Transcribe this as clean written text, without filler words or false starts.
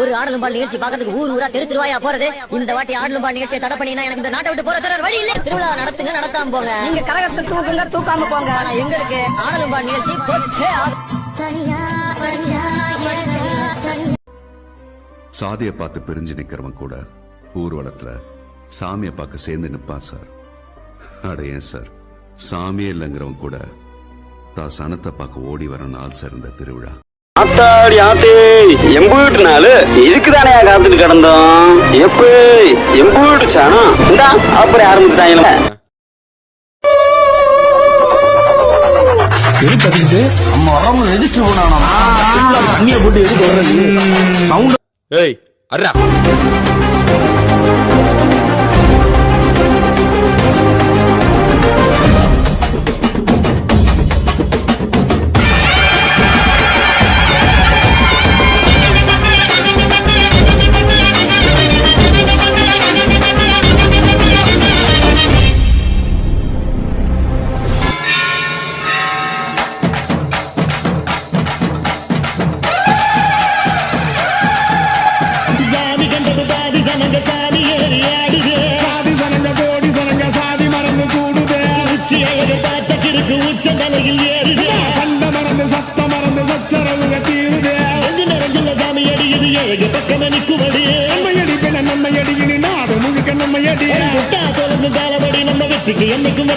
ஒரு ஆடலும் பால் நிகழ்ச்சி பாக்கிறதுக்கு ஊர் ஊரா திருவாயா போறது. இந்த வாட்டி ஆடலும் பால் நிகழ்ச்சியை தடை பண்ணினா எனக்கு இந்த நாட்டை விட்டு போற வழி இல்ல. திருவிழா நடத்துங்க, நடத்தாம போங்க. நீங்க கரகத்தை தூக்குங்க, தூக்காம போங்க. ஆனா எங்களுக்கு ஆடலும் பால் நிகழ்ச்சி சாதியை பார்த்து பிரிஞ்சு நிக்கிறவன் கூட ஊர்வலத்துல சாமியை பார்க்க சேர்ந்து நிப்பான் சார். அட ஏன் சார், சாமியே இல்லைங்கிறவன் கூட தான் சனத்தை பார்க்க ஓடி வர நாள் சேர்ந்த திருவிழா. ஆத்தாடி ஆத்தே, எம்பூட்டு நாள் இதுக்குதானே காத்துட்டு கிடந்தோம். எப்ப எம்பூட்டு சாணம் இந்தா அப்புறம் ஆரம்பிச்சுட்டாங்களே. ஏய் அர்ரா நம்ம வெற்றிக்கு என்னைக்கும்